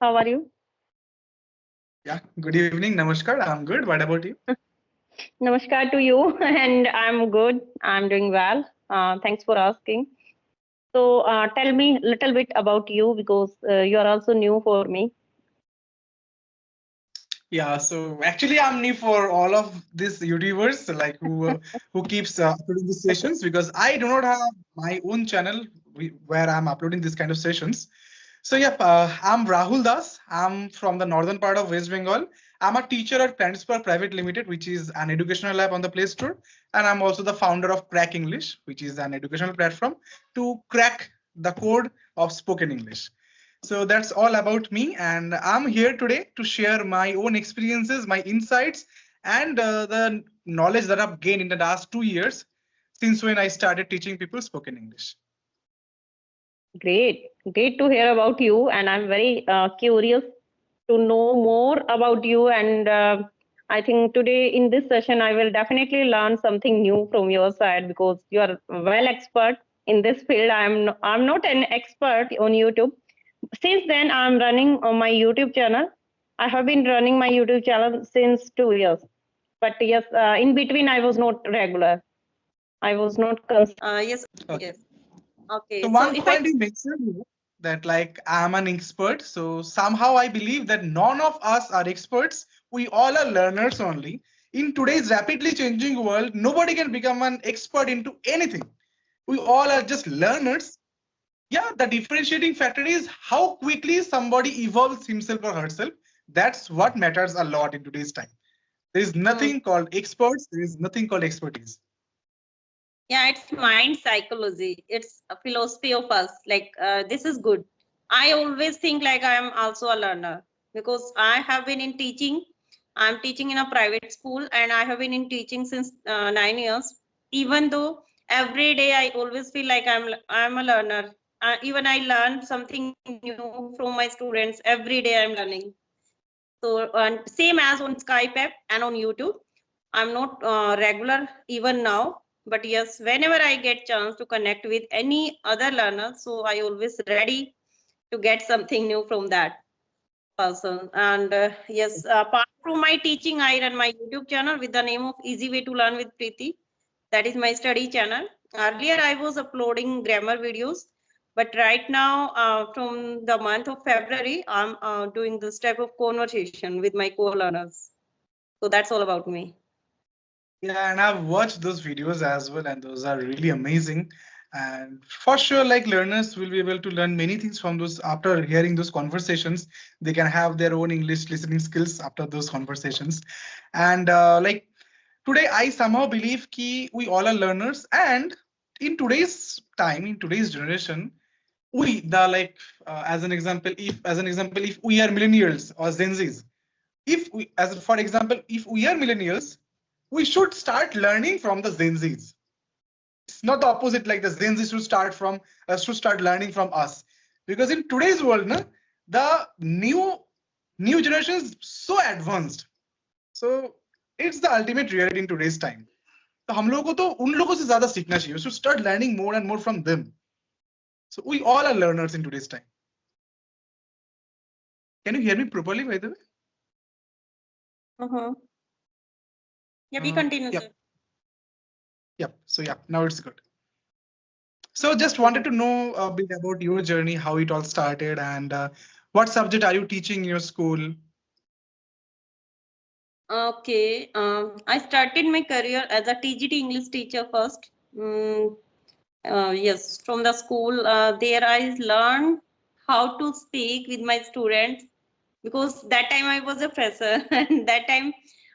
How are you? Yeah, good evening. Namaskar. I'm good. What about you? Namaskar to you, and I'm good. I'm doing well. Thanks for asking. So, tell me a little bit about you because you are also new for me. Yeah, so actually I'm new for all of these YouTubers like who keeps uploading these sessions because I do not have my own channel where I'm uploading this kind of sessions. So yeah, I'm Rahul Das. I'm from the northern part of West Bengal. I'm a teacher at Planetspur Private Limited, which is an educational app on the Play Store, and I'm also the founder of Crack English, which is an educational platform to crack the code of spoken English. So that's all about me, and I'm here today to share my own experiences, my insights, and the knowledge that I've gained in the last 2 years since when I started teaching people spoken English. Great to hear about you, and I'm very curious to know more about you. And I think today in this session, I will definitely learn something new from your side because you are well expert in this field. I'm not an expert on YouTube. Since then, I'm running on my YouTube channel. I have been running my YouTube channel since 2 years. But yes, in between, I was not regular. I was not Yes, Okay. yes. Okay. So So one if I point you mentioned here that like I'm an expert. So somehow I believe that none of us are experts. We all are learners only. In today's rapidly changing world, nobody can become an expert into anything. We all are just learners. Yeah, the differentiating factor is how quickly somebody evolves himself or herself. That's what matters a lot in today's time. There is nothing called experts. There is nothing called expertise. yeah, it's mind psychology. It's a philosophy of us. Like this is good. I always think like I am also a learner because I have been in teaching. I'm teaching in a private school and I have been in teaching since 9 years. Even though every day I always feel like I'm a learner. Even I learn something new from my students. Every day I'm learning. So and same as on Skype app and on YouTube. I'm not regular even now, but yes, whenever I get chance to connect with any other learner, so I always ready to get something new from that person. And yes, apart from my teaching, I run my YouTube channel with the name of Easy Way to Learn with Preeti. That is my study channel. Earlier, I was uploading grammar videos, but right now, from the month of February, I'm doing this type of conversation with my co-learners. So that's all about me. Yeah, and I've watched those videos as well, and those are really amazing. And for sure, like learners will be able to learn many things from those after hearing those conversations. They can have their own English listening skills after those conversations. And like today, I somehow believe ki we all are learners, and in today's time, in today's generation, we the like as an example, if we are millennials or Gen Zs, if we as for example, if we are millennials, we should start learning from the Gen Zs. It's not the opposite, like the Gen Z should start learning from us. Because in today's world, na, the new generation is so advanced. So it's the ultimate reality in today's time. तो हम लोगों को तो उन लोगों से ज्यादा सीखना चाहिए. We should start learning more and more from them. So we all are learners in today's time. Can you hear me properly, by the way? Yeah, we continue, Yep. sir. Yep. So yeah, now it's good. So just wanted to know a bit about your journey, how it all started, and what subject are you teaching in your school? Okay, I started my career as a TGT English teacher first. Yes, from the school, there I learned how to speak with my students because that time I was a fresher and that time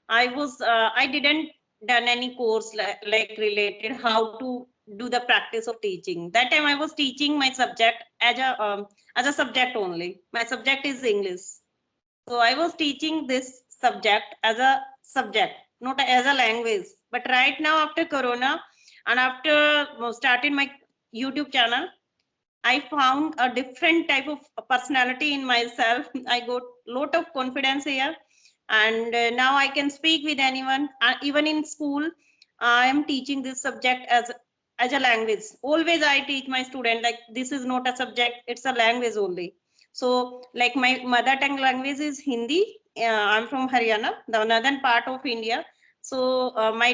I didn't done any course like related how to do the practice of teaching. That time I was teaching my subject as a subject only. My subject is English. So I was teaching this subject as a subject, not as a language. But right now, after Corona and after starting my YouTube channel, I found a different type of personality in myself. I got lot of confidence here, and now I can speak with anyone. Even in school, I am teaching this subject as a language. Always I teach my student like this is not a subject; it's a language only. So like my mother tongue language is Hindi. I'm from Haryana, the northern part of India. So my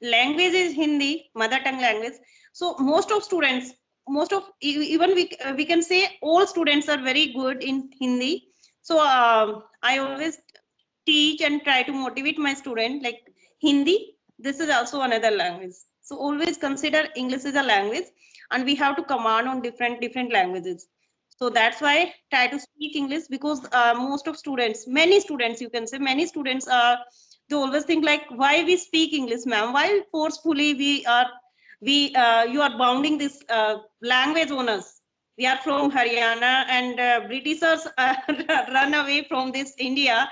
language is Hindi, mother tongue language. So most of students, even we can say all students are very good in Hindi. So I always teach and try to motivate my student like Hindi. This is also another language. So always consider English is a language, and we have to command on different languages. So that's why try to speak English, because most of students, many students, you can say many students are, they always think like, why we speak English, ma'am? Why forcefully you are bounding this language on us? We are from Haryana, and Britishers run away from this India.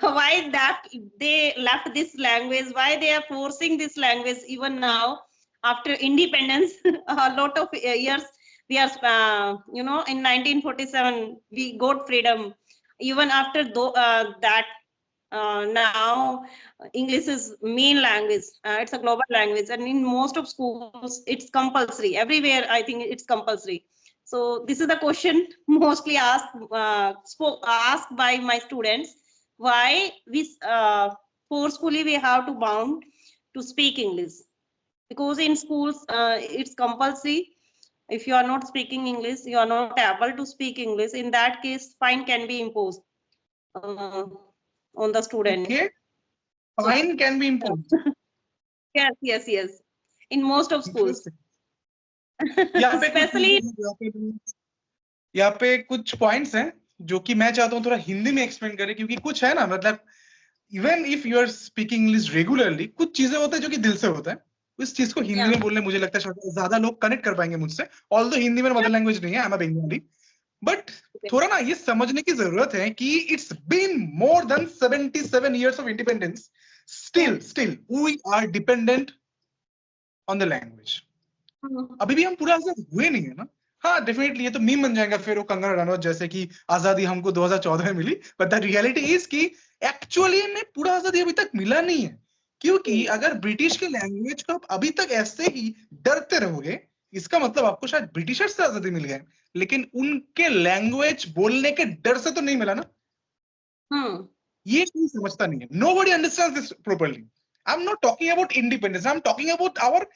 Why that they left this language? Why they are forcing this language even now after independence? A lot of years we are, in 1947 we got freedom. Even after that, now English is main language. It's a global language, and in most of schools it's compulsory. Everywhere I think it's compulsory. So this is the question mostly asked by my students. Why we forcefully we have to bound to speak English? Because in schools it's compulsory. If you are not speaking English, you are not able to speak English. In that case, fine can be imposed on the student. Okay, fine can be imposed. Yes. In most of schools. यहाँ पे Especially यहाँ पे कुछ points हैं जो कि मैं चाहता हूँ थोड़ा हिंदी में एक्सप्लेन करें, क्योंकि कुछ है ना, मतलब even if you are speaking English regularly, कुछ चीजें होता है जो कि दिल से होता है, उस चीज को हिंदी में बोलने मुझे लगता है शायद ज्यादा लोग कनेक्ट कर पाएंगे मुझसे। ऑल्दो हिंदी मेरा मदर लैंग्वेज नहीं है, I am a Bengali, but थोड़ा ना ये समझने की जरूरत है कि it's been more than 77 years of independence, still we are dependent on the language. अभी भी हम पूरा आजाद हुए नहीं है ना। हाँ, डेफिनेटली ये तो मीम बन जाएगा फिर वो कंगना रनौत जैसे कि आजादी हमको 2014 में मिली, बट द रियलिटी इज कि एक्चुअली में पूरा आजादी अभी तक मिला नहीं है, क्योंकि अगर ब्रिटिश के लैंग्वेज को आप अभी तक ऐसे ही डरते रहोगे, इसका मतलब आपको शायद ब्रिटिशर्स से आजादी मिल गया, लेकिन उनके लैंग्वेज बोलने के डर से तो नहीं मिला ना। ये कोई समझता नहीं है। Nobody understands this properly. I'm not talking about independence. I'm talking about our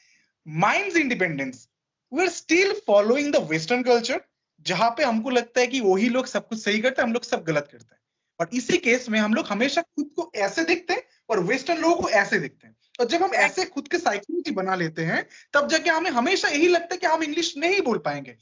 mind's independence. We're still following the Western culture, जहां पे हमको लगता है कि वही लोग सब कुछ सही करते हैं, हम लोग सब गलत करते हैं। बट इसी केस में हम लोग हमेशा खुद को ऐसे दिखते हैं और वेस्टर्न लोगों को ऐसे दिखते हैं, और जब हम ऐसे खुद के साइकोलॉजी बना लेते हैं तब जाके हमें हमेशा यही लगता है कि हम इंग्लिश नहीं बोल पाएंगे।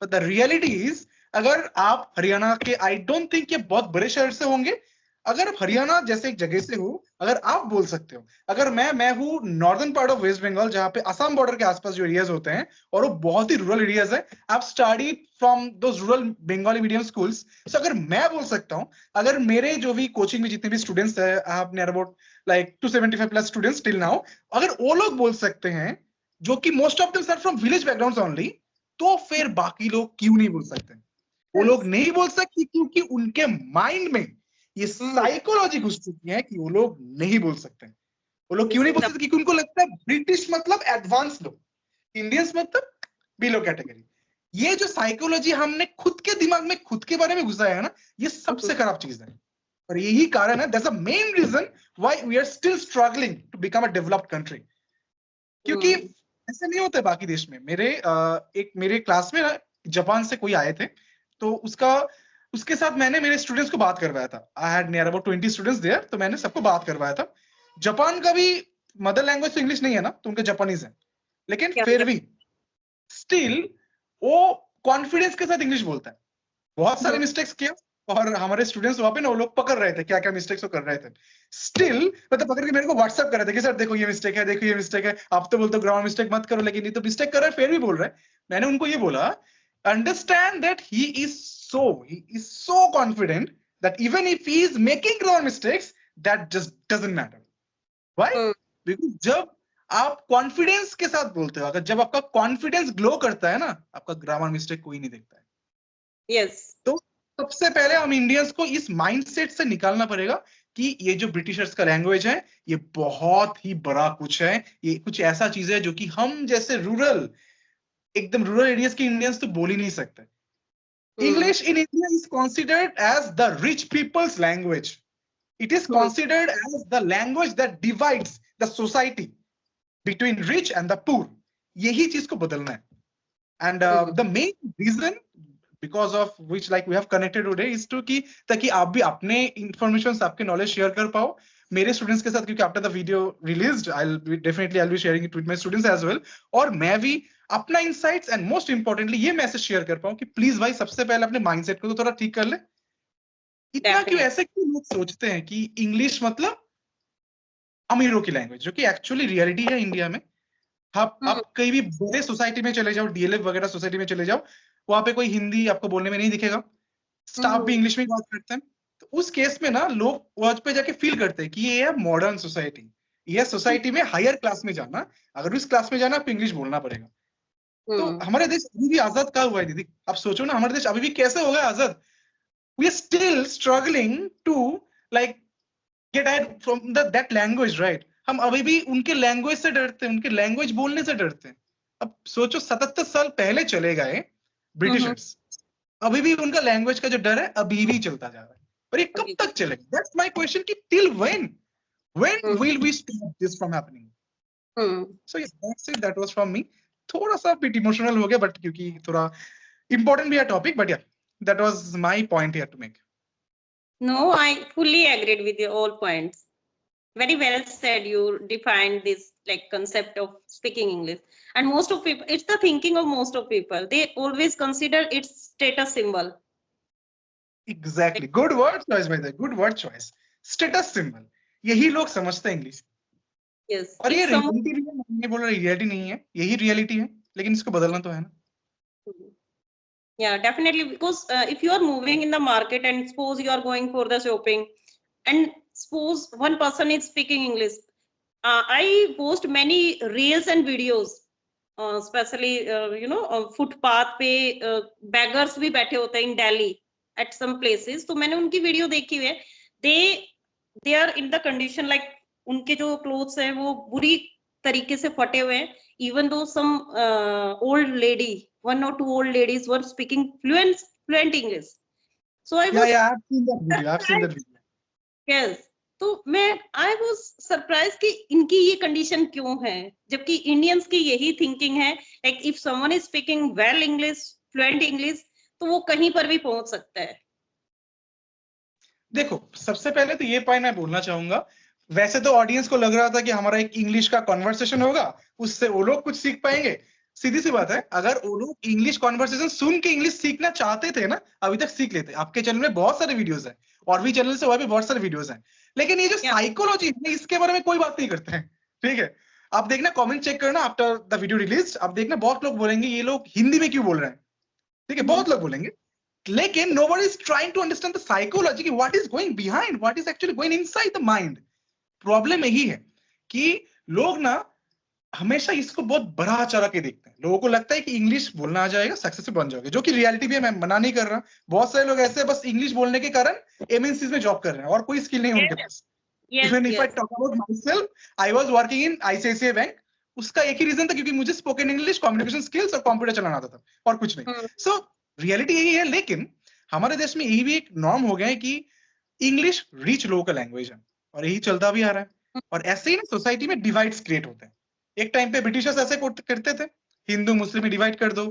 बट द रियलिटी इज, अगर आप हरियाणा के, आई डोंट थिंक ये बहुत बड़े शहर से होंगे, अगर आप हरियाणा जैसे एक जगह से हो, अगर आप बोल सकते हो, अगर मैं हूँ northern part of West Bengal, जहाँ पे असम बॉर्डर के आसपास जो एरियाज होते हैं और वो बहुत ही रूरल एरियाज है, आप study from those rural Bengali medium schools, so अगर मैं बोल सकता हूँ, अगर मेरे जो भी कोचिंग में जितने भी स्टूडेंट्स है, I have near about like 275 plus students till now, अगर वो लोग बोल सकते हैं जो कि most of them are from village backgrounds only, तो फिर बाकी लोग क्यों नहीं बोल सकते? वो लोग नहीं बोल सकते क्योंकि उनके माइंड में ये साइकोलॉजी घुस चुकी है कि वो लोग नहीं बोल सकते। वो लोग क्यों नहीं बोल सकते? क्योंकि उनको लगता है ब्रिटिश मतलब एडवांस लोग, इंडियंस मतलब बिलो कैटेगरी। ये जो साइकोलॉजी हमने खुद के दिमाग में खुद के बारे में घुसाया है ना, ये सबसे खराब चीज है, और यही कारण है, that's a main reason why we are still struggling to become a developed country. क्योंकि ऐसे नहीं होता बाकी देश में। मेरे क्लास में जापान से कोई आए थे, तो उसके साथ मैंने मेरे स्टूडेंट्स को बात करवाया था। I had near about 20 students there, तो मैंने सबको बात करवाया था। जापान का भी मदर लैंग्वेज तो इंग्लिश नहीं है ना, तो उनके जापानीज है, लेकिन फिर भी स्टिल वो कॉन्फिडेंस के साथ इंग्लिश बोलता है। बहुत सारे मिस्टेक्स किया, और हमारे स्टूडेंट्स वहां पे ना वो लोग पकड़ रहे थे क्या क्या मिस्टेक्स वो कर रहे थे। स्टिल मतलब पकड़ के मेरे को व्हाट्सएप कर रहे थे कि सर देखो ये मिस्टेक है, देखो ये मिस्टेक है, आप तो बोलते हो ग्रामर मिस्टेक मत करो, लेकिन ये तो मिस्टेक कर रहा है फिर भी बोल रहा है। मैंने उनको ये बोला, understand that he is so confident that even if he is making grammar mistakes, that just doesn't matter. Why? Because जब आप कॉन्फिडेंस के साथ बोलते हो, अगर जब आपका कॉन्फिडेंस ग्लो करता है ना, आपका ग्रामर मिस्टेक कोई नहीं देखता है। Yes. तो सबसे पहले हम इंडियंस को इस माइंडसेट से निकालना पड़ेगा कि ये जो ब्रिटिशर्स का लैंग्वेज है, ये बहुत ही बड़ा कुछ है, ये कुछ ऐसा चीज है जो कि हम जैसे एकदम रूरल एरियाज के इंडियंस तो बोल ही नहीं सकते। English in India is considered as the rich people's language. It is considered as the language that divides the society between rich and the poor. यही चीज को बदलना है. And the main reason because of which like we have connected today is to कि ताकि आप भी अपने information आपके knowledge share कर पाओ मेरे students के साथ, क्योंकि after the video released I'll be sharing it with my students as well, और मैं भी अपना insights and most importantly ये message share कर पाऊँ कि please भाई सबसे पहले अपने mindset को तो थोड़ा ठीक कर ले. इतना क्यों ऐसे क्यों लोग सोचते हैं कि इंग्लिश मतलब अमीरों की लैंग्वेज, जो कि एक्चुअली रियलिटी है इंडिया में. आप कहीं भी बड़े सोसाइटी में चले जाओ, डीएलएफ वगैरह सोसाइटी में चले जाओ, वहां पे कोई हिंदी आपको बोलने में नहीं दिखेगा, स्टाफ भी इंग्लिश में बात करते हैं. तो उस केस में ना लोग वहां पे जाके फील करते हैं कि ये है मॉडर्न सोसाइटी, ये सोसाइटी में हायर क्लास में जाना, अगर उस क्लास में जाना आपको इंग्लिश बोलना पड़ेगा. तो हमारे देश अभी भी आजाद कहाँ हुआ है दीदी? आप सोचो ना, हमारे देश अभी भी कैसे हो गया आजाद? We are still struggling to like get ahead from that language, right? हम अभी भी उनके लैंग्वेज से डरते हैं, उनके लैंग्वेज बोलने से डरते हैं. अब सोचो 77 साल पहले चले गए ब्रिटिशर्स, अभी भी उनका लैंग्वेज का जो डर है अभी भी चलता जा रहा है. और ये कब तक चलेगा? That's my question कि till when will we stop this from happening? So yes, that's it. That was from me. थोड़ा सा bit emotional हो गया, but क्योंकि थोड़ा important भी है topic, but yeah, that was my point here to make. No, I fully agreed with your all points. Very well said. You defined this like concept of speaking English, and most of people, it's the thinking of most of people. They always consider its status symbol. Exactly. Good word choice, by the way. Good word choice. Status symbol. यही लोग समझते हैं English. Yes. और ये reality भी है, मैं नहीं बोल रहा रियलिटी नहीं है, यही रियलिटी है, लेकिन इसको बदलना तो है ना. Yeah, definitely, because if you are moving in the market and suppose you are going for the shopping and suppose one person is speaking English, I post many reels and videos, especially footpath पे beggars भी बैठे होते हैं in Delhi at some places. तो मैंने उनकी video देखी हुई है. they are in the condition like उनके जो clothes हैं वो बुरी तरीके से फटे हुए हैं. Even though some old lady, 1 or 2 old ladies were speaking fluent English. So I was I've seen that video. Yes. तो I was surprised कि इनकी ये condition क्यों है, जबकि Indians की यही thinking है like if someone is speaking well English, fluent English, तो वो कहीं पर भी पहुंच सकता है. देखो, सबसे पहले तो ये पॉइंट मैं बोलना चाहूंगा. वैसे तो ऑडियंस को लग रहा था कि हमारा एक इंग्लिश का कॉन्वर्सेशन होगा, उससे वो लोग कुछ सीख पाएंगे. सीधी सी बात है, अगर वो लोग इंग्लिश कॉन्वर्सेशन सुन के इंग्लिश सीखना चाहते थे ना, अभी तक सीख लेते. आपके चैनल में बहुत सारे वीडियोस हैं, और भी चैनल से वह भी बहुत सारे वीडियोस हैं, लेकिन ये जो साइकोलॉजी है इसके बारे में कोई बात नहीं करते हैं. ठीक है, आप देखना, कमेंट चेक करना आफ्टर द वीडियो रिलीज, आप देखना बहुत लोग बोलेंगे ये लोग हिंदी में क्यों बोल रहे हैं. ठीक है, बहुत लोग बोलेंगे, लेकिन nobody is trying to understand the psychology कि what is going behind, what is actually going inside the mind. Problem यही है कि लोग ना हमेशा इसको बहुत बड़ा चढ़ा के देखते हैं. लोगों को लगता है कि इंग्लिश बोलना आ जाएगा सक्सेसफुल बन जाओगे, जो कि रियलिटी भी है, मैं मना नहीं कर रहा. बहुत सारे लोग ऐसे बस इंग्लिश बोलने के कारण एमएनसीज में जॉब कर रहे हैं और कोई स्किल नहीं है उनके पास. Even if I talk about myself, I was working in ICICI Bank. उसका एक ही रीजन था क्योंकि मुझे स्पोकन इंग्लिश, कम्युनिकेशन स्किल्स और कंप्यूटर चलाना आता था, और कुछ नहीं. सो रियलिटी यही है. लेकिन हमारे देश में यही भी एक नॉर्म हो गया है कि इंग्लिश रिच लोगों का लैंग्वेज है, और यही चलता भी आ रहा है. और ऐसे ही ना सोसाइटी में डिवाइड्स क्रिएट होते हैं. एक टाइम पे ब्रिटिशर्स ऐसे करते थे, हिंदू मुस्लिम में डिवाइड कर दो,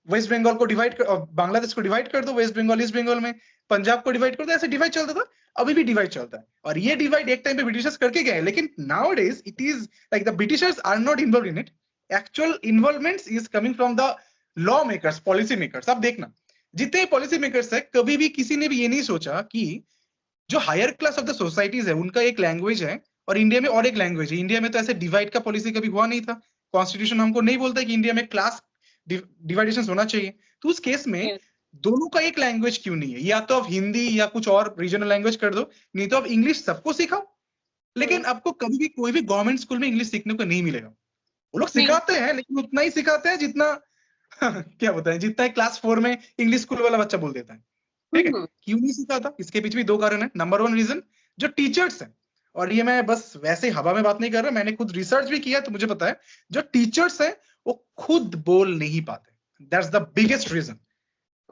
वेस्ट बंगाल को डिवाइड कर, बांग्लादेश को डिवाइड कर दो, वेस्ट बंगाल ईस्ट बंगाल में, पंजाब को डिवाइड कर दो. ऐसे डिवाइड चलता था, अभी भी डिवाइड चलता है. और ये डिवाइड एक टाइम पे ब्रिटिशर्स करके गए, लेकिन nowadays it is like the Britishers are not involved in it. Actual involvement is coming from the law makers, policy makers. आप देखना, जितने पॉलिसी मेकर्स है, कभी भी किसी ने भी ये नहीं सोचा कि जो higher class of the societies है उनका एक लैंग्वेज है और इंडिया में और एक लैंग्वेज है. इंडिया में तो ऐसे डिवाइड का पॉलिसी कभी हुआ नहीं था. कॉन्स्टिट्यूशन हमको नहीं बोलता कि इंडिया में क्लास डिवाइडेशन होना चाहिए. तो उस केस में दोनों का एक लैंग्वेज क्यों नहीं है? या तो आप हिंदी या कुछ और रीजनल लैंग्वेज कर दो, नहीं तो आप इंग्लिश सबको सिखाओ. लेकिन आपको कभी भी कोई भी गवर्नमेंट स्कूल में इंग्लिश सीखने को नहीं मिलेगा. वो लोग सिखाते हैं, लेकिन उतना ही सिखाते हैं जितना क्या बताएं, जितना क्लास 4 में इंग्लिश स्कूल वाला बच्चा बोल देता है. ठीक है, क्यों नहीं सिखाता? इसके पीछे भी 2 कारण है. नंबर 1 रीजन जो टीचर्स हैं, और ये मैं बस वैसे हवा में बात नहीं कर रहा, मैंने खुद रिसर्च भी किया तो मुझे पता है, जो टीचर्स हैं वो खुद बोल नहीं पाते. That's the biggest reason.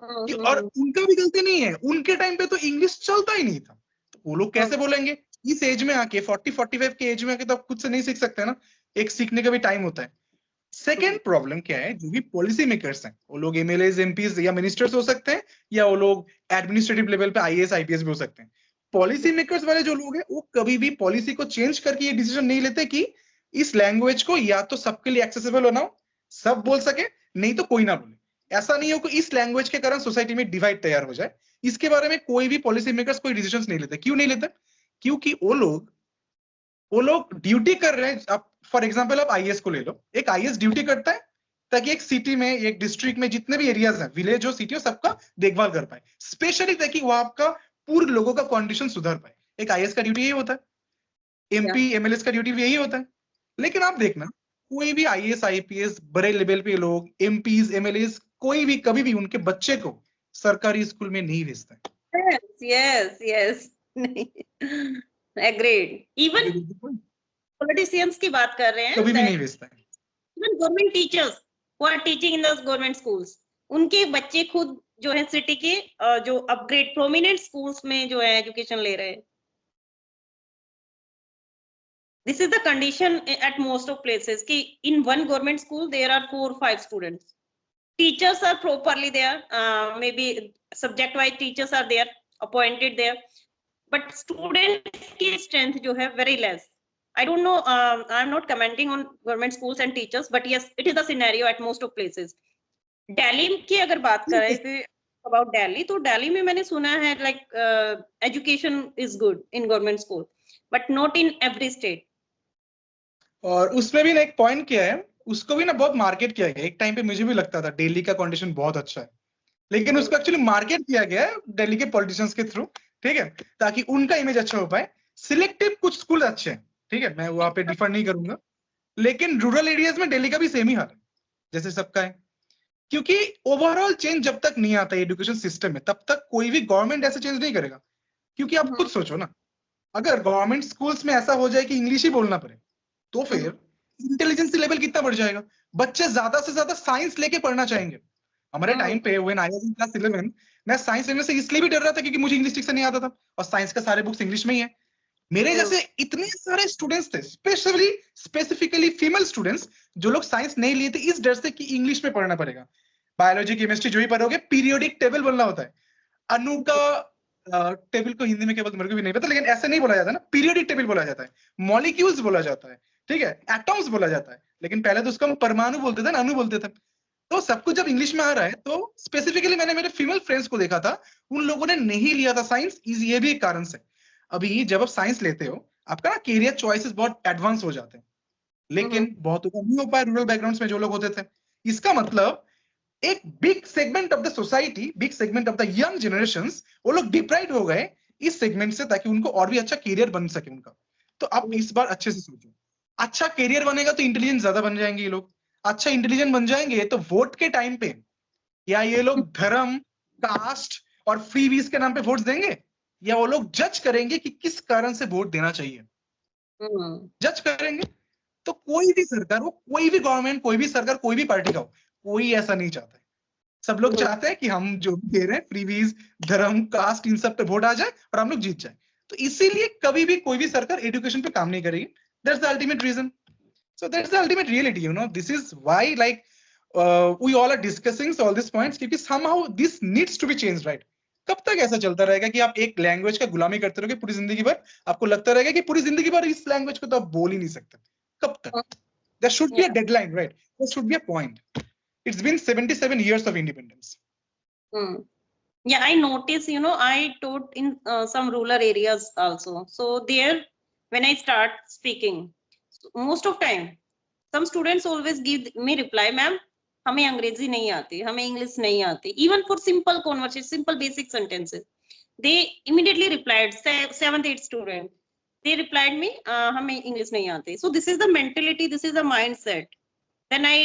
और उनका भी गलती नहीं है, उनके टाइम पे तो इंग्लिश चलता ही नहीं था, तो वो लोग कैसे बोलेंगे? इस एज में आके 40-45 के एज में आके तो आप खुद से नहीं सीख सकते ना, एक सीखने का भी टाइम होता है। सेकेंड प्रॉब्लम क्या है, जो भी पॉलिसी मेकर्स हैं, वो लोग एमएलएज, एमपीज या मिनिस्टर्स हो सकते हैं, या वो लोग एडमिनिस्ट्रेटिव लेवल पे आईएएस आईपीएस भी हो सकते हैं। पॉलिसी मेकर्स वाले जो लोग हैं, वो कभी भी पॉलिसी को चेंज करके ये डिसीजन नहीं लेते कि इस लैंग्वेज को या तो सबके लिए एक्सेसिबल बनाओ, सब बोल सके, नहीं तो कोई ना बोले। ऐसा नहीं हो कि इस लैंग्वेज के कारण सोसाइटी में डिवाइड तैयार हो जाए। इसके बारे में कोई भी पॉलिसी मेकर्स कोई डिसीजन नहीं लेते। क्यों नहीं लेते? क्योंकि वो लोग ड्यूटी कर रहे हैं। आप फॉर एग्जाम्पल आप आईएएस को ले लो, एक आईएएस ड्यूटी करता है ताकि एक सिटी में, एक डिस्ट्रिक्ट में जितने भी एरियाज हैं, विलेज हो सिटी हो, सबका देखभाल कर पाए, स्पेशली ताकि वहां का पूर्व लोगों का कंडीशन सुधार पाए। एक आईएएस का ड्यूटी यही होता है, एमपी एमएलएस का ड्यूटी भी यही होता है। लेकिन आप देखना, कोई भी आईएएस आईपीएस बड़े लेवल पे लोग, एमपीज एमएलएस, कोई भी कभी भी उनके बच्चे को सरकारी स्कूल में नहीं भेजता है। yes agreed। even politicians की बात कर रहे हैं, कभी भी नहीं भेजता है। even government teachers who are teaching in the government schools, उनके बच्चे खुद जो है सिटी के जो अपग्रेड प्रोमिनेंट स्कूल्स में जो है एजुकेशन ले रहे हैं। This is the condition at most of places कि in one government school there are 4 or 5 students. Teachers are properly there, maybe subject wise teachers are there, appointed there, but students की strength जो है very less. I don't know, I'm not commenting on government schools and teachers, but yes, it is the scenario at most of places. Delhi की अगर बात करें about Delhi, तो Delhi में मैंने सुना है like education is good in government school, but not in every state. और उसमें भी ना एक पॉइंट किया है, उसको भी ना बहुत मार्केट किया गया। एक टाइम पे मुझे भी लगता था दिल्ली का कंडीशन बहुत अच्छा है, लेकिन उसको एक्चुअली मार्केट किया गया है दिल्ली के पॉलिटिशियंस के थ्रू, ठीक है, ताकि उनका इमेज अच्छा हो पाए। सिलेक्टिव कुछ स्कूल अच्छे हैं, ठीक है, मैं वहां पे डिफर नहीं करूंगा, लेकिन रूरल एरियाज में दिल्ली का भी सेम ही हाल है जैसे सबका है। क्योंकि ओवरऑल चेंज जब तक नहीं आता एजुकेशन सिस्टम में, तब तक कोई भी गवर्नमेंट ऐसे चेंज नहीं करेगा। क्योंकि आप खुद सोचो ना, अगर गवर्नमेंट स्कूल्स में ऐसा हो जाए कि इंग्लिश ही बोलना पड़े, तो फिर इंटेलिजेंस लेवल कितना बढ़ जाएगा। बच्चे ज्यादा से ज्यादा साइंस लेके पढ़ना चाहेंगे। हमारे टाइम पे when I was in class 11, मैं साइंस लेने से इसलिए भी डर रहा था क्योंकि मुझे इंग्लिश ठीक से नहीं आता था, और साइंस का सारे बुक्स इंग्लिश में ही है। मेरे जैसे इतने सारे स्टूडेंट्स थे, स्पेसिफिकली फीमेल स्टूडेंट्स, जो लोग साइंस नहीं लिए थे इस डर से कि इंग्लिश में पढ़ना पड़ेगा। बायोलॉजी केमिस्ट्री जो ही पढ़ोगे, पीरियोडिक टेबल बोलना होता है। अणु का टेबल को हिंदी में क्या बोलते मेरे को भी नहीं पता, लेकिन ऐसे नहीं बोला जाता ना, पीरियोडिक टेबल बोला जाता है, मॉलिक्यूल्स बोला जाता है, ठीक है, एटॉम्स बोला जाता है। लेकिन पहले तो उसको हम परमाणु बोलते थे ना, अणु बोलते थे। तो सब कुछ जब इंग्लिश में आ रहा है, तो स्पेसिफिकली मैंने मेरे फीमेल फ्रेंड्स को देखा था, उन लोगों ने नहीं लिया था साइंस, ये भी एक कारण से। अभी जब आप साइंस लेते हो, आपका ना कैरियर चॉइसेस बहुत एडवांस हो जाते हैं, लेकिन बहुत नहीं हो पाए रूरल बैकग्राउंड्स में जो लोग होते थे। इसका मतलब एक big segment of the society, big segment of the young generations, वो लोग डिप्राइव्ड हो गए इस सेगमेंट से, ताकि उनको और भी अच्छा कैरियर बन सके उनका। तो आप इस बार अच्छे से सोचो, अच्छा कैरियर बनेगा तो इंटेलिजेंट ज्यादा बन जाएंगे ये लोग। अच्छा इंटेलिजेंट बन जाएंगे तो वोट के टाइम पे या ये लोग धर्म, कास्ट और फ्रीबीज के नाम पे वोट देंगे, या वो लोग जज करेंगे कि किस कारण से वोट देना चाहिए, जज करेंगे। तो कोई भी सरकार हो, कोई भी गवर्नमेंट, कोई भी सरकार, कोई भी पार्टी का हो, कोई ऐसा नहीं चाहता है। सब लोग चाहते हैं कि हम जो दे रहे हैं फ्रीबीज, धर्म, कास्ट, इन सब पे वोट आ जाए और हम लोग जीत जाए। तो इसीलिए कभी भी कोई भी सरकार एजुकेशन पे काम नहीं करेगी। That's the ultimate reason. So that's the ultimate reality, you know. This is why, like, we all are discussing all these points, क्योंकि somehow this needs to be changed, right? कब तक ऐसा चलता रहेगा कि आप एक लैंग्वेज का गुलामी करते रहोगे पूरी जिंदगी भर? आपको लगता रहेगा कि पूरी जिंदगी भर इस लैंग्वेज को तो आप बोल ही नहीं सकते। कब तक? There should be a deadline, right? There should be a point. It's been 77 years of independence. Yeah, I notice, you know, I taught in some rural areas also. So there, when I start speaking, most of time some students always give me reply, ma'am हमें अंग्रेजी नहीं आती, हमें English नहीं आती, even for simple conversation, simple basic sentences, they immediately replied, 7th 8th student, they replied me हमें English नहीं आती. So this is the mentality, this is the mindset. Then I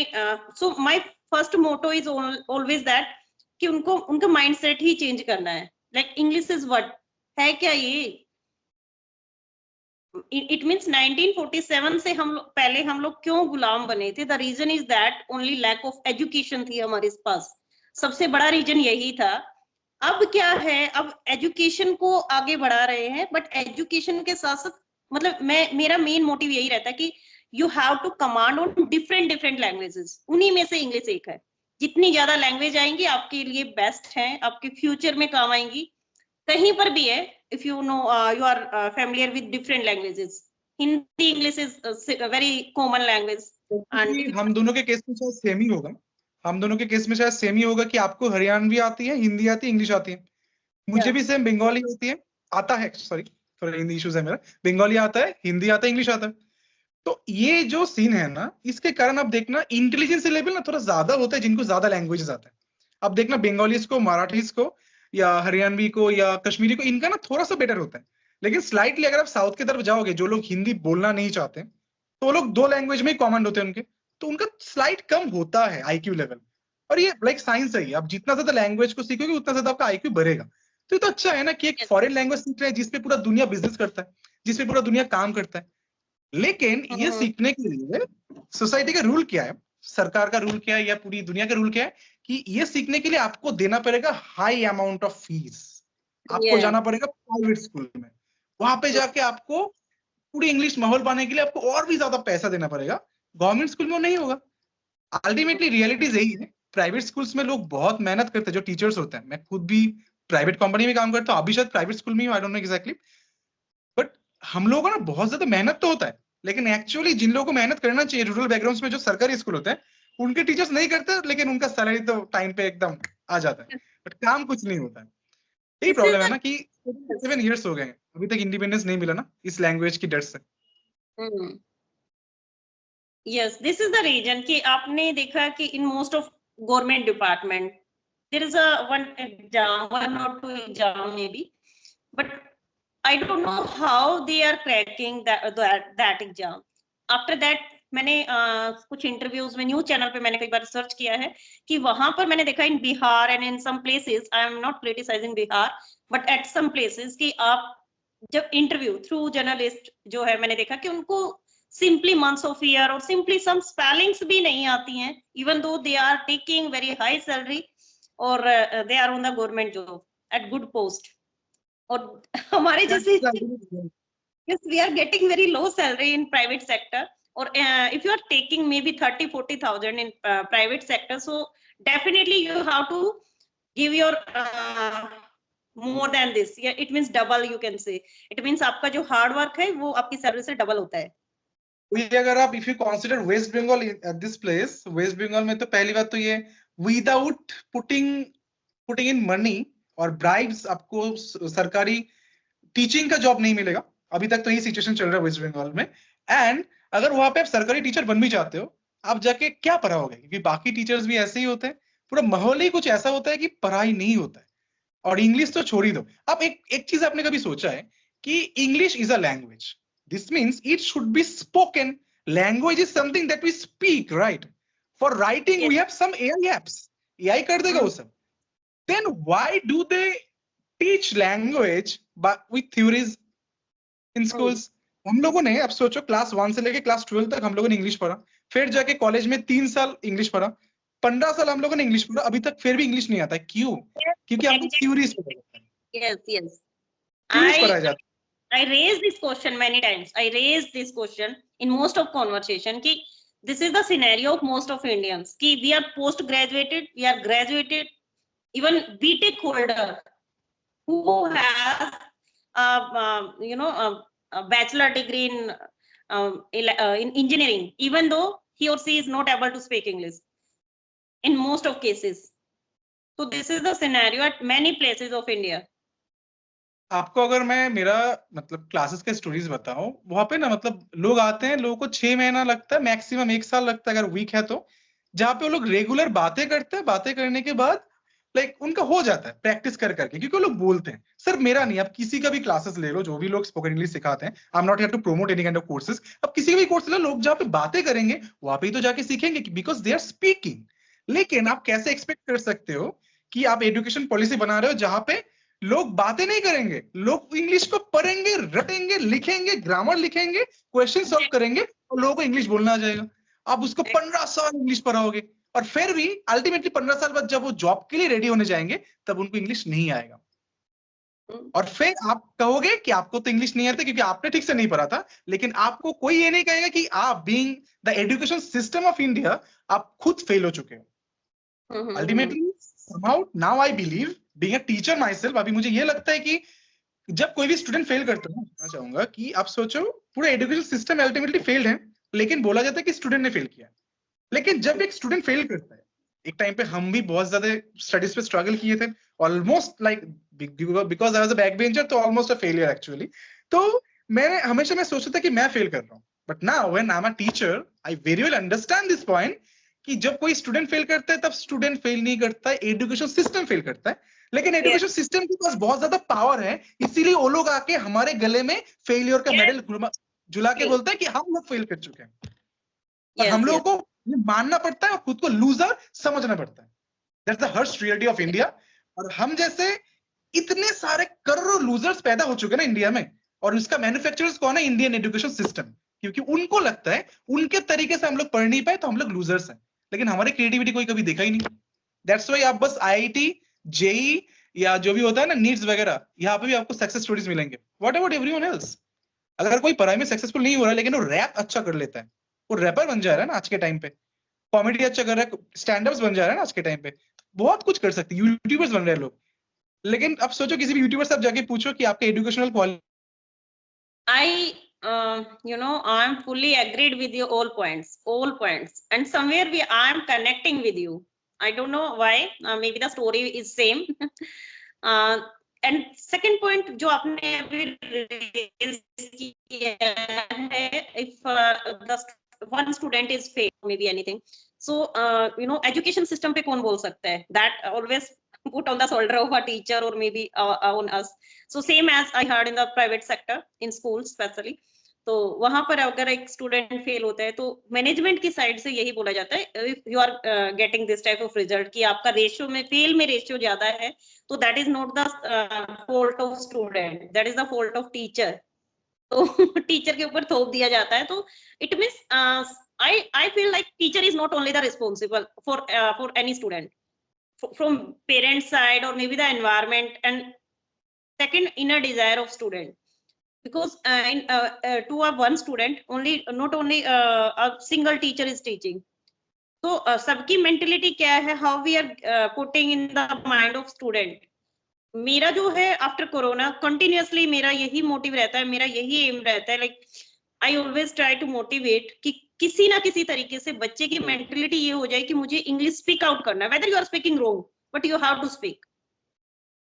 so my first motto is always that कि उनको उनका mindset ही change करना है. Like English is what है क्या ये? It means 1947 से हम लोग क्यों गुलाम बने थे? The reason is that only lack of education थी हमारे पास. सबसे बड़ा रीजन यही था। अब क्या है, अब एजुकेशन को आगे बढ़ा रहे हैं, बट एजुकेशन के साथ साथ मतलब मेरा मेन मोटिव यही रहता है कि you have to command on different languages, उन्हीं में से इंग्लिश एक है। जितनी ज्यादा लैंग्वेज आएंगी आपके लिए बेस्ट है, आपके फ्यूचर में काम आएंगी, कहीं पर भी है। If you know you are familiar with different languages, Hindi English is very common language. हम दोनों के केस में शायद सेम ही होगा, हम दोनों के केस में शायद सेम ही होगा कि आपको हरियाणवी आती है, हिंदी आती है, इंग्लिश आती है। मुझे भी सेम बंगाली आती है, आता है, सॉरी थोड़ा हिंदी इश्यूज है मेरा, बंगाली आता है, हिंदी आता है, इंग्लिश आता है। तो ये जो सीन है ना, इसके कारण आप देखना इंटेलिजेंस लेवल ना थोड़ा ज्यादा होता है जिनको ज्यादा लैंग्वेजेस आता है। अब देखना बंगालीज को, मराठीज को, या हरियाणवी को, या कश्मीरी को, इनका ना थोड़ा सा बेटर होता है। लेकिन स्लाइटली अगर आप साउथ की तरफ जाओगे, जो लोग हिंदी बोलना नहीं चाहते, तो वो लोग 2 लैंग्वेज में ही कॉमन होते हैं उनके, तो उनका स्लाइट कम होता है आईक्यू लेवल। और ये लाइक साइंस है, आप जितना ज्यादा लैंग्वेज को सीखोगे उतना ज्यादा आपका आईक्यू बढ़ेगा। तो ये तो अच्छा है ना कि एक फॉरेन लैंग्वेज सीख रहे हैं जिसपे पूरा दुनिया बिजनेस करता है, जिसपे पूरा दुनिया काम करता है। लेकिन ये सीखने के लिए सोसाइटी का रूल क्या है, सरकार का रूल क्या है, या पूरी दुनिया का रूल क्या है कि ये सीखने के लिए आपको देना पड़ेगा हाई अमाउंट ऑफ फीस। आपको जाना पड़ेगा प्राइवेट स्कूल में, वहां पे जाके आपको पूरी इंग्लिश माहौल पाने के लिए आपको और भी ज्यादा पैसा देना पड़ेगा। गवर्नमेंट स्कूल में वो नहीं होगा। अल्टीमेटली रियलिटीज यही है। प्राइवेट स्कूल्स में लोग बहुत मेहनत करते हैं, जो टीचर्स होते हैं। मैं खुद भी प्राइवेट कंपनी में काम करता हूँ, अभी शायद प्राइवेट स्कूल में हूँ, I don't know exactly. But हम लोगों को ना बहुत ज्यादा मेहनत तो होता है, लेकिन एक्चुअली जिन लोगों को मेहनत करना चाहिए रूरल बैकग्राउंड्स में जो सरकारी स्कूल होते हैं, उनके टीचर्स नहीं करते, लेकिन उनका सैलरी तो टाइम पे एकदम आ जाता है, बट काम कुछ नहीं होता है। यही प्रॉब्लम है ना कि 7 years हो गए अभी तक इंडिपेंडेंस नहीं मिला ना इस लैंग्वेज की डर से। Yes, this is the reason कि आपने देखा कि in most of government department there is a one और two exam may be, but I don't know how they are cracking that exam. After that, मैंने कुछ इंटरव्यूज में news channel पे मैंने कई बार सर्च किया है कि वहां पर मैंने देखा in Bihar and in some places, I am not criticising Bihar, but at some places कि आप जब इंटरव्यू थ्रू जर्नलिस्ट जो है, मैंने देखा कि उनको सिंपली मंथ्स ऑफ ईयर और सिंपली सम स्पेलिंग्स भी नहीं आती हैं, even though they are taking very high salary और they are on the government job at good post. और हमारे जैसे yes, we are getting very low salary in private sector, or if you are taking maybe 30,000-40,000 in private sector, so definitely you have to give your more than this. Yeah, it means double, you can say. It means आपका जो hard work है वो आपकी salary से double होता है। अगर आप if you consider West Bengal at this place, West Bengal में तो पहली बात तो ये without putting in money और ब्राइब्स आपको सरकारी टीचिंग का जॉब नहीं मिलेगा। अभी तक तो ये सिचुएशन चल रहा है वेस्ट बंगाल में। एंड अगर वहां पे आप सरकारी टीचर बन भी जाते हो, आप जाके क्या पढ़ाओगे, क्योंकि बाकी टीचर्स भी ऐसे ही होते हैं, पूरा माहौल ही कुछ ऐसा होता है कि पढ़ाई नहीं होता है। और इंग्लिश तो छोड़ ही दो। अब एक चीज आपने कभी सोचा है कि English is a language, this means it should be spoken. Language is something that we speak, right? For writing we have some AI apps, AI कर देगा वो सब। Then why do they teach language with theories in schools? हम लोगों ने, अब सोचो, class 1 से लेके क्लास 12 तक हम लोगों ने इंग्लिश पढ़ा, फिर जाके कॉलेज में 3 साल इंग्लिश पढ़ा, 15 साल हम लोगों ने इंग्लिश पढ़ा, अभी तक फिर भी इंग्लिश नहीं आता है। क्यों? क्योंकि हमको थ्योरीज पढ़ा जाता है। Yes. थ्योरीज पढ़ाया जाता है। I raised this question many times. I raised this question in most of conversation कि this is the scenario of most of Indians कि we are post graduated, we are graduated, even BTech holder who has a bachelor degree in engineering, even though he or she is not able to speak English in most of cases. So this is the scenario at many places of India. आपको अगर मैं मेरा मतलब classes के stories बताऊं, वहां पे ना मतलब लोग आते हैं, लोगों को 6 महीना लगता है, मैक्सिमम 1 साल लगता है अगर वीक है तो, जहाँ पे वो लोग रेगुलर बातें करते हैं। बातें करने के बाद लाइक उनका हो जाता है प्रैक्टिस कर करके, क्योंकि वो लोग बोलते हैं। सर मेरा नहीं, आप किसी का भी क्लासेस ले लो, जो भी लोग स्पोकन इंग्लिश सिखाते हैं, I am not here to promote any kind of courses, अब किसी का भी कोर्स ले लो, लोग जहाँ पे बातें करेंगे वहां पे ही तो जाके सीखेंगे, बिकॉज दे आर स्पीकिंग। लेकिन आप कैसे एक्सपेक्ट कर सकते हो कि आप एजुकेशन पॉलिसी बना रहे हो जहां पे लोग बातें नहीं करेंगे, लोग इंग्लिश को पढ़ेंगे, रटेंगे, लिखेंगे, ग्रामर लिखेंगे, क्वेश्चन सॉल्व करेंगे, और लोगों को इंग्लिश बोलना आ जाएगा। आप उसको 15 साल इंग्लिश पढ़ाओगे और फिर भी अल्टीमेटली 15 साल बाद जब वो जॉब के लिए रेडी होने जाएंगे तब उनको इंग्लिश नहीं आएगा। और फिर आप कहोगे कि आपको तो इंग्लिश नहीं आता क्योंकि आपने ठीक से नहीं पढ़ा था, लेकिन आपको कोई ये नहीं कहेगा कि आप being the education system of India आप खुद फेल हो चुके हो। Ultimately somehow now I believe being a teacher myself, अभी मुझे ये लगता है कि जब कोई भी स्टूडेंट फेल करता है, मैं चाहूंगा कि आप सोचो पूरा एजुकेशन सिस्टम अल्टीमेटली फेल्ड है, लेकिन बोला जाता है कि स्टूडेंट ने फेल किया। लेकिन जब एक स्टूडेंट फेल करता है, एक टाइम पे हम भी बहुत ज्यादा स्टडीज पे स्ट्रगल किए थे, almost like because I was a back bencher, तो ऑलमोस्ट अ फेलियर एक्चुअली। तो मैंने हमेशा मैं सोचता था कि मैं फेल कर रहा हूँ, but now when I am a teacher I very well understand this point कि जब कोई स्टूडेंट फेल करता है तब स्टूडेंट फेल नहीं करता है, एजुकेशन सिस्टम फेल करता है। लेकिन एजुकेशन सिस्टम के पास बहुत ज्यादा पावर है, इसीलिए वो लोग आके हमारे गले में फेलियर का मेडल झुला के बोलते हैं कि हम लोग फेल कर चुके हैं। और हम लोगों को ये मानना पड़ता है और खुद को लूजर समझना पड़ता है। That's the harsh reality of India. और हम जैसे इतने सारे करोड़ों लूजर्स पैदा हो चुके हैं ना इंडिया में, और इसका मैन्युफैक्चरर्स कौन है? Indian education system. क्योंकि उनको लगता है उनके तरीके से हम लोग पढ़ नहीं पाए तो हम लोग लूजर्स हैं, लेकिन हमारी क्रिएटिविटी कोई कभी देखा ही नहीं। दैट्स व्हाई आप बस आईआईटी, जेई या जो भी होता है ना, नीट्स वगैरह, यहाँ पे भी आपको सक्सेस स्टोरीज मिलेंगे। What about everyone else? अगर कोई पढ़ाई में सक्सेसफुल नहीं हो रहा है लेकिन वो रैप अच्छा कर लेता है, वो रैपर बन जा रहा है ना आज के टाइम पे, कॉमेडी अच्छा कर रहा है, स्टैंड-अप्स बन जा रहा है ना आज के टाइम पे, बहुत कुछ कर सकते हैं, यूट्यूबर्स बन रहे हैं लोग। लेकिन अब सोचो किसी भी यूट्यूबर से आप जाके पूछो कि आपके educational quality, I'm fully agreed with you all points, and somewhere I am connecting with you. I don't know why, maybe the story is same. And second point जो आपने अभी raise किया है, if the one student is failed, maybe anything, so education system पे कौन बोल सकता है? That always put on the shoulder of a teacher or maybe on us. So same as I heard in the private sector, in schools especially, तो वहां पर अगर एक स्टूडेंट फेल होता है तो मैनेजमेंट की साइड से यही बोला जाता है, if you are getting this type of result कि आपका रेशियो में फेल में रेशियो ज्यादा है, तो that is not the fault of student, that is the fault of teacher. तो टीचर के ऊपर थोप दिया जाता है। तो it means I feel like teacher is not only the responsible for any student, from parent side or maybe the environment, and second inner desire of student, because to a one student not only a single teacher is teaching. तो सबकी mentality क्या है, how we are putting in the mind of student. मेरा जो है after corona continuously मेरा यही motive रहता है, मेरा यही एम रहता है, like I always try to motivate कि किसी ना किसी तरीके से बच्चे की मेंटेलिटी ये हो जाए कि मुझे इंग्लिश स्पीक आउट करना है, whether you are speaking wrong but you have to speak.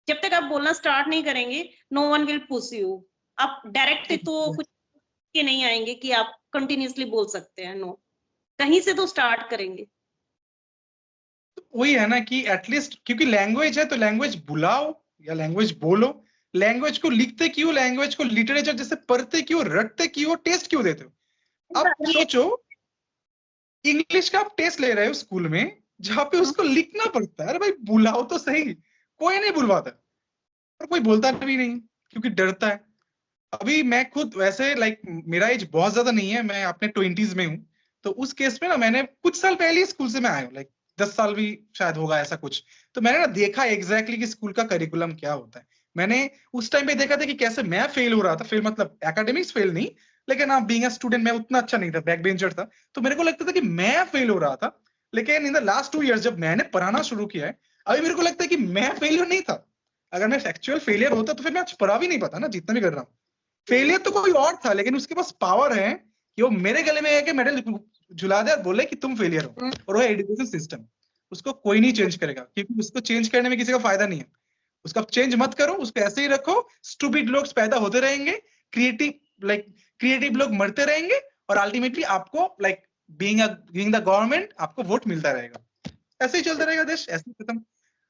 जब तक आप बोलना स्टार्ट नहीं करेंगे, no one will push you. आप डायरेक्ट तो कुछ के नहीं आएंगे कि आप कंटिन्यूअसली बोल सकते हैं, नो, कहीं से तो स्टार्ट करेंगे। वही है ना कि एटलीस्ट, क्योंकि लैंग्वेज है तो लैंग्वेज बुलाओ या लैंग्वेज बोलो। लैंग्वेज को लिखते क्यों, लैंग्वेज को लिटरेचर जैसे पढ़ते क्यों, रटते क्यों, टेस्ट क्यों देते हो? आप सोचो इंग्लिश का आप टेस्ट ले रहे हो स्कूल में जहाँ पे उसको लिखना पड़ता है, अरे भाई बुलाओ तो सही। कोई नहीं बुलवाता और कोई बोलता भी नहीं क्योंकि डरता है। अभी मैं खुद वैसे लाइक मेरा एज बहुत ज्यादा नहीं है, मैं अपने 20s में हूँ, तो उस केस में ना मैंने कुछ साल पहले स्कूल से मैं आया हूँ, लाइक 10 साल भी शायद होगा ऐसा कुछ। तो मैंने ना देखा एग्जैक्टली कि स्कूल का करिकुलम क्या होता है। मैंने उस टाइम पे देखा था कि कैसे मैं फेल हो रहा था, फेल मतलब एकेडमिक्स फेल नहीं, लेकिन हाँ बीइंग अ स्टूडेंट मैं उतना अच्छा नहीं था, बैक बेंचर था, तो मेरे को लगता था कि मैं फेल हो रहा था। लेकिन इन द लास्ट 2 इयर्स जब मैंने पढ़ाना शुरू किया है, अभी मेरे को लगता है कि मैं फेलियर नहीं था। अगर मैं एक्चुअल फेलियर होता तो फिर मैं आज पढ़ा भी नहीं पाता ना, जितना भी कर रहा हूँ। फेलियर तो कोई और था, लेकिन उसके पास पावर है कि वो मेरे गले में आके मेडल झुला दे और बोले कि तुम फेलियर हो, और वो एजुकेशन सिस्टम। उसको कोई नहीं चेंज करेगा, क्योंकि उसको चेंज करने में किसी का फायदा नहीं है। उसका चेंज मत करो, उसको ऐसे ही रखो। स्टूपिड लोग पैदा होते रहेंगे, क्रिएटिव लोग मरते रहेंगे, और अल्टीमेटली आपको लाइक बीइंग द गवर्नमेंट आपको वोट मिलता रहेगा। ऐसे ही चलता रहेगा देश, ऐसे ही खत्म।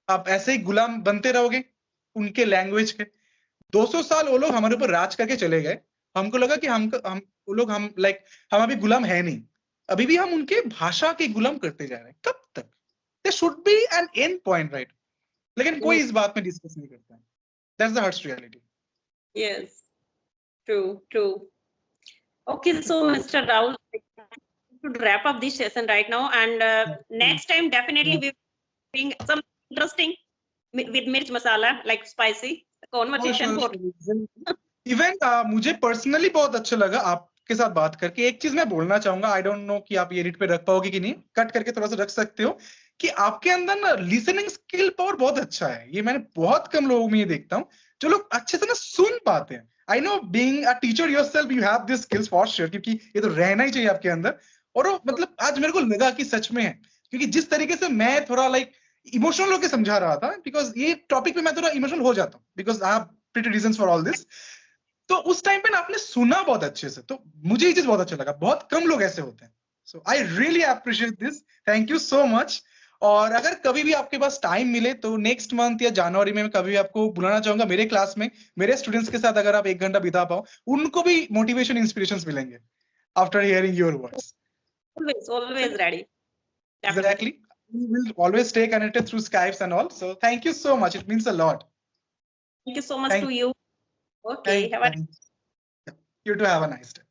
आप ऐसे ही गुलाम बनते रहोगे उनके लैंग्वेज के। 200 साल वो लोग हमारे ऊपर राज करके चले गए, हमको लगा कि हम अभी गुलाम है नहीं, अभी भी हम उनके भाषा के गुलाम करते जा रहे हैं। कब तक? There should be an end point, right? लेकिन कोई इस बात में डिस्कस नहीं करता है। That's the harsh reality. Yes, true. Okay, so mister Rahul, should wrap up this session right now, and next time definitely we will bring some interesting with mirch masala, like spicy conversation for. Even मुझे personally बहुत अच्छा लगा आपके साथ बात करके. एक चीज मैं बोलना चाहूंगा, आई डोंट नो कि आप ये एडिट पे रख पाओगे कि नहीं, कट करके थोड़ा सा रख सकते हो, कि आपके अंदर ना लिसनिंग स्किल पावर बहुत अच्छा है. ये मैंने बहुत कम लोगों में ये देखता हूँ जो लोग अच्छे से ना सुन पाते हैं. I know being a teacher yourself you have this skills for sure, क्योंकि ये तो रहना ही चाहिए आपके अंदर. और वो मतलब आज मेरे को लगा कि सच में है, क्योंकि जिस तरीके से मैं थोड़ा लाइक इमोशनल होकर समझा रहा था, बिकॉज ये टॉपिक पे मैं थोड़ा इमोशनल हो जाता हूँ, because I have pretty reasons for all this. तो उस टाइम पे ना आपने सुना बहुत अच्छे से, तो मुझे ये चीज बहुत अच्छा लगा. बहुत कम लोग ऐसे होते हैं. So I really appreciate this. Thank you so much. और अगर कभी भी आपके पास टाइम मिले तो नेक्स्ट मंथ या जनवरी में कभी आपको बुलाना चाहूंगा मेरे क्लास में, मेरे स्टूडेंट्स के साथ. अगर आप 1 घंटा बिता पाओ, उनको भी मोटिवेशन इंस्पिरेशंस मिलेंगे after hearing your words. Always ready. Exactly. We will always stay connected through Skypes and all. So thank you so much. It means a lot. Thank you so much to you. Okay. You too have a nice day.